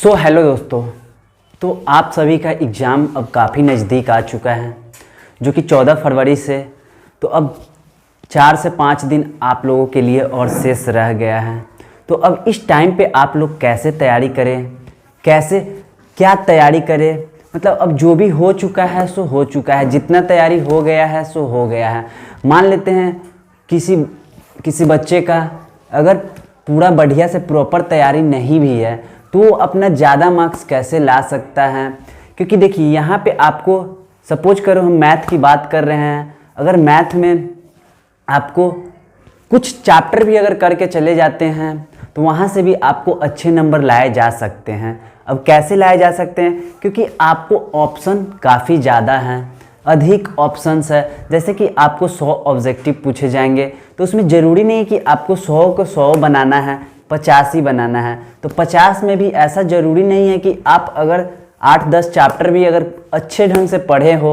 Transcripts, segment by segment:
Hello दोस्तों। तो आप सभी का एग्ज़ाम अब काफ़ी नज़दीक आ चुका है, जो कि 14 फरवरी से। तो अब 4 से 5 दिन आप लोगों के लिए और शेष रह गया है। तो अब इस टाइम पे आप लोग कैसे तैयारी करें, कैसे क्या तैयारी करें, मतलब अब जो भी हो चुका है सो हो चुका है, जितना तैयारी हो गया है सो हो गया है। मान लेते हैं किसी बच्चे का अगर पूरा बढ़िया से प्रॉपर तैयारी नहीं भी है तो वो अपना ज़्यादा मार्क्स कैसे ला सकता है। क्योंकि देखिए यहाँ पे आपको सपोज करो हम मैथ की बात कर रहे हैं, अगर मैथ में आपको कुछ चैप्टर भी अगर करके चले जाते हैं तो वहाँ से भी आपको अच्छे नंबर लाए जा सकते हैं। अब कैसे लाए जा सकते हैं, क्योंकि आपको ऑप्शन काफ़ी ज़्यादा हैं, अधिक ऑप्शंस है। जैसे कि आपको 100 ऑब्जेक्टिव पूछे जाएंगे तो उसमें ज़रूरी नहीं कि आपको 100 को 100 बनाना है, 85 बनाना है। तो 50 में भी ऐसा ज़रूरी नहीं है कि आप अगर 8-10 चैप्टर भी अगर अच्छे ढंग से पढ़े हो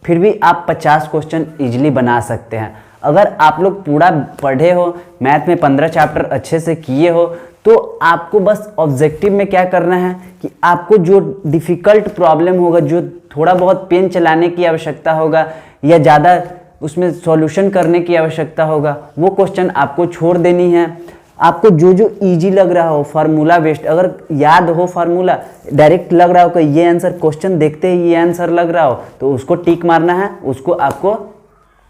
फिर भी आप 50 क्वेश्चन ईजिली बना सकते हैं। अगर आप लोग पूरा पढ़े हो, मैथ में 15 चैप्टर अच्छे से किए हो, तो आपको बस ऑब्जेक्टिव में क्या करना है कि आपको जो डिफ़िकल्ट प्रॉब्लम होगा, जो थोड़ा बहुत पेन चलाने की आवश्यकता होगा या ज़्यादा उसमें सॉल्यूशन करने की आवश्यकता होगा, वो क्वेश्चन आपको छोड़ देनी है। आपको जो जो इजी लग रहा हो, फार्मूला बेस्ड, अगर याद हो फार्मूला, डायरेक्ट लग रहा हो कि ये आंसर क्वेश्चन देखते ही ये आंसर लग रहा हो, तो उसको टिक मारना है, उसको आपको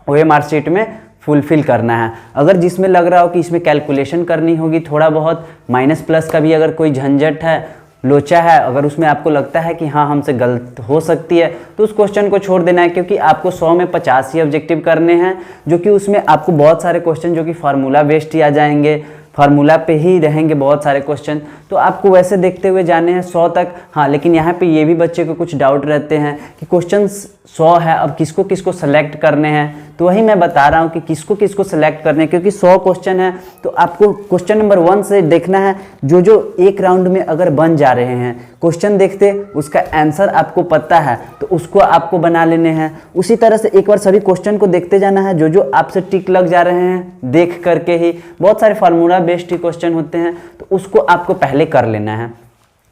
OMR शीट में फुलफिल करना है। अगर जिसमें लग रहा हो कि इसमें कैलकुलेशन करनी होगी, थोड़ा बहुत माइनस प्लस का भी अगर कोई झंझट है, लोचा है, अगर उसमें आपको लगता है कि हाँ हमसे गलत हो सकती है, तो उस क्वेश्चन को छोड़ देना है। क्योंकि आपको 100 में 50 ही ऑब्जेक्टिव करने हैं, जो कि उसमें आपको बहुत सारे क्वेश्चन जो कि फार्मूला बेस्ड ही आ जाएंगे, फार्मूला पे ही रहेंगे बहुत सारे क्वेश्चन। तो आपको वैसे देखते हुए जाने हैं 100 तक। हाँ, लेकिन यहाँ पे ये भी बच्चे को कुछ डाउट रहते हैं कि क्वेश्चन 100 है, अब किसको किसको सेलेक्ट करने हैं। तो वही मैं बता रहा हूँ कि किसको किसको सेलेक्ट करने हैं, क्योंकि 100 क्वेश्चन है। तो आपको क्वेश्चन नंबर 1 से देखना है, जो जो एक राउंड में अगर बन जा रहे हैं, क्वेश्चन देखते उसका आंसर आपको पता है तो उसको आपको बना लेने हैं। उसी तरह से एक बार सभी क्वेश्चन को देखते जाना है, जो जो आपसे टिक लग जा रहे हैं देख करके ही। बहुत सारे फार्मूला बेस्ड ही क्वेश्चन होते हैं, तो उसको आपको पहले कर लेना है।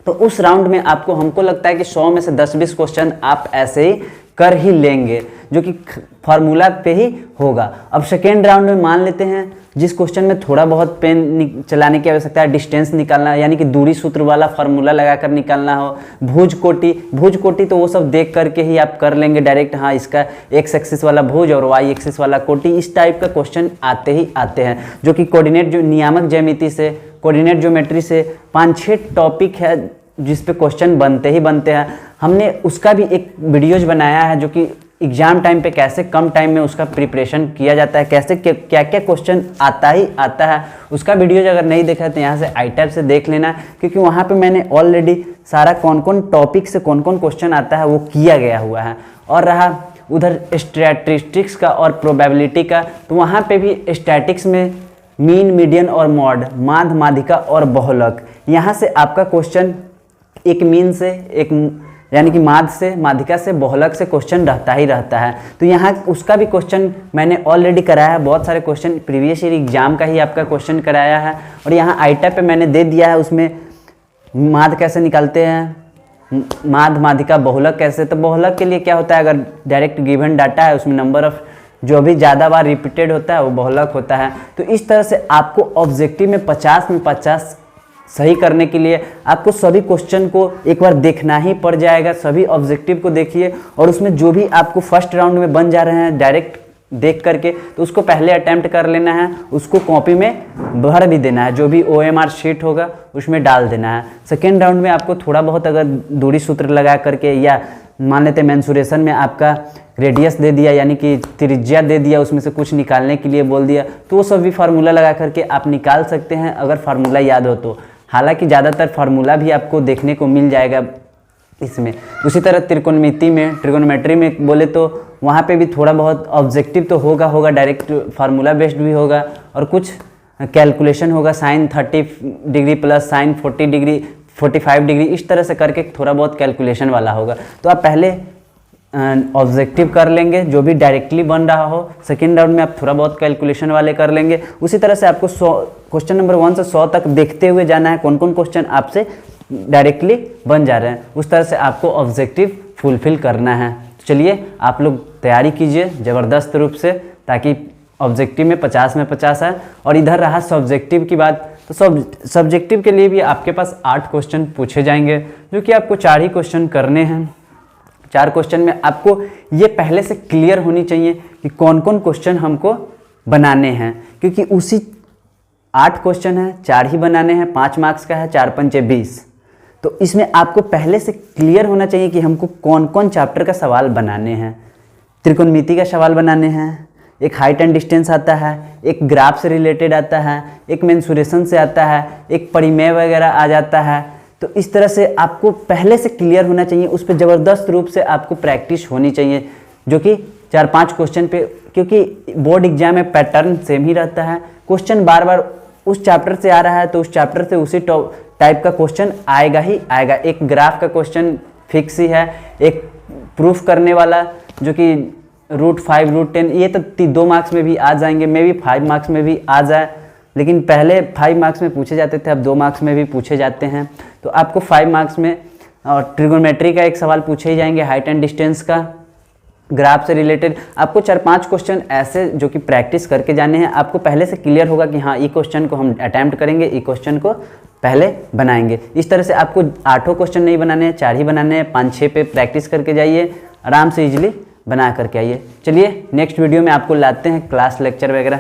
तो उस राउंड में आपको, हमको लगता है कि 100 में से 10-20 क्वेश्चन आप ऐसे ही कर ही लेंगे, जो कि फार्मूला पे ही होगा। अब सेकेंड राउंड में मान लेते हैं जिस क्वेश्चन में थोड़ा बहुत पेन चलाने की आवश्यकता है, डिस्टेंस निकालना, यानी कि दूरी सूत्र वाला फार्मूला लगाकर निकालना हो, भुज कोटि तो वो सब देख करके ही आप कर लेंगे डायरेक्ट। हाँ, इसका एक्स एक्सिस वाला भुज और वाई एक्सिस वाला कोटि, इस टाइप का क्वेश्चन आते ही आते हैं, जो कि कोऑर्डिनेट जो नियामक ज्यामिति से, कोऑर्डिनेट ज्योमेट्री से 5-6 टॉपिक है जिस पे क्वेश्चन बनते ही बनते हैं। हमने उसका भी एक वीडियोज बनाया है, जो कि एग्जाम टाइम पे कैसे कम टाइम में उसका प्रिपरेशन किया जाता है, कैसे क्या क्या क्वेश्चन आता ही आता है। उसका वीडियोज अगर नहीं देखा तो यहाँ से आई टैब से देख लेना, क्योंकि वहाँ पे मैंने ऑलरेडी सारा कौन कौन टॉपिक से कौन कौन क्वेश्चन आता है वो किया गया हुआ है। और रहा उधर स्टैटिस्टिक्स का और प्रोबेबिलिटी का, तो वहाँ पे भी स्टैटिक्स में मीन, मीडियन और मॉड, माध्य, माध्यिका और बहुलक, यहाँ से आपका क्वेश्चन एक मीन से, एक यानी कि माध्य से, माध्यिका से, बहुलक से क्वेश्चन रहता ही रहता है। तो यहाँ उसका भी क्वेश्चन मैंने ऑलरेडी कराया है, बहुत सारे क्वेश्चन प्रीवियस ईयर एग्जाम का ही आपका क्वेश्चन कराया है। और यहाँ आई टैब पे मैंने दे दिया है, उसमें माध्य कैसे निकालते हैं, माध्य, माध्यिका, बहुलक कैसे। तो बहुलक के लिए क्या होता है, अगर डायरेक्ट गिवन डाटा है उसमें नंबर ऑफ जो भी ज़्यादा बार रिपीटेड होता है वो बहुलक होता है। तो इस तरह से आपको ऑब्जेक्टिव में 50 में 50 सही करने के लिए आपको सभी क्वेश्चन को एक बार देखना ही पड़ जाएगा। सभी ऑब्जेक्टिव को देखिए, और उसमें जो भी आपको फर्स्ट राउंड में बन जा रहे हैं डायरेक्ट देख करके, तो उसको पहले अटेम्प्ट कर लेना है, उसको कॉपी में भर भी देना है, जो भी OMR शीट होगा उसमें डाल देना है। सेकेंड राउंड में आपको थोड़ा बहुत अगर दूरी सूत्र लगा करके, या मान लेते मेंसुरेशन में आपका रेडियस दे दिया, यानी कि त्रिज्या दे दिया, उसमें से कुछ निकालने के लिए बोल दिया, तो वो सब भी फार्मूला लगा करके आप निकाल सकते हैं, अगर फार्मूला याद हो तो। हालांकि ज़्यादातर फार्मूला भी आपको देखने को मिल जाएगा इसमें। उसी तरह ट्रिगोनोमेट्री में बोले तो वहाँ पे भी थोड़ा बहुत ऑब्जेक्टिव तो होगा, डायरेक्ट फार्मूला बेस्ड भी होगा, और कुछ कैलकुलेशन होगा, sine 30 degree plus sine 40 degree 45 degree, इस तरह से करके थोड़ा बहुत कैलकुलेशन वाला होगा। तो आप पहले ऑब्जेक्टिव कर लेंगे जो भी डायरेक्टली बन रहा हो, सेकेंड राउंड में आप थोड़ा बहुत कैलकुलेशन वाले कर लेंगे। उसी तरह से आपको क्वेश्चन नंबर 1 से 100 तक देखते हुए जाना है, कौन कौन क्वेश्चन आपसे डायरेक्टली बन जा रहे हैं। उस तरह से आपको ऑब्जेक्टिव फुलफिल करना है। तो चलिए आप लोग तैयारी कीजिए ज़बरदस्त रूप से, ताकि ऑब्जेक्टिव में 50 में 50 आए। और इधर रहा सब्जेक्टिव की बात, तो सब्जेक्टिव के लिए भी आपके पास 8 क्वेश्चन पूछे जाएंगे, जो कि आपको 4 ही क्वेश्चन करने हैं। 4 क्वेश्चन में आपको ये पहले से क्लियर होनी चाहिए कि कौन कौन क्वेश्चन हमको बनाने हैं, क्योंकि उसी 8 क्वेश्चन है, 4 ही बनाने हैं, 5 मार्क्स का है, 4 पंचे 20। तो इसमें आपको पहले से क्लियर होना चाहिए कि हमको कौन कौन चैप्टर का सवाल बनाने हैं। त्रिकोणमिति का सवाल बनाने हैं, एक हाइट एंड डिस्टेंस आता है, एक ग्राफ से रिलेटेड आता है, एक मेंसुरेशन से आता है, एक परिमेय वगैरह आ जाता है। तो इस तरह से आपको पहले से क्लियर होना चाहिए, उस पर ज़बरदस्त रूप से आपको प्रैक्टिस होनी चाहिए, जो कि 4-5 क्वेश्चन पे, क्योंकि बोर्ड एग्जाम में पैटर्न सेम ही रहता है। क्वेश्चन बार बार उस चैप्टर से आ रहा है तो उस चैप्टर से उसी टाइप का क्वेश्चन आएगा ही आएगा। एक ग्राफ का क्वेश्चन फिक्स ही है, एक प्रूफ करने वाला जो कि √5 √10, ये तो 2 मार्क्स में भी आ जाएंगे, मे भी 5 मार्क्स में भी आ जाए, लेकिन पहले 5 मार्क्स में पूछे जाते थे, अब 2 मार्क्स में भी पूछे जाते हैं। तो आपको 5 मार्क्स में और ट्रिगोनोमेट्री का एक सवाल पूछे ही जाएंगे, हाइट एंड डिस्टेंस का, ग्राफ से रिलेटेड। आपको 4-5 क्वेश्चन ऐसे जो कि प्रैक्टिस करके जाने हैं। आपको पहले से क्लियर होगा कि हाँ, ये क्वेश्चन को हम अटैम्प्ट करेंगे, ये क्वेश्चन को पहले बनाएंगे। इस तरह से आपको 8 क्वेश्चन नहीं बनाने हैं, 4 ही बनाने हैं। 5-6 पे प्रैक्टिस करके जाइए, आराम से इजीली बना करके आइए। चलिए नेक्स्ट वीडियो में आपको लाते हैं क्लास लेक्चर वगैरह।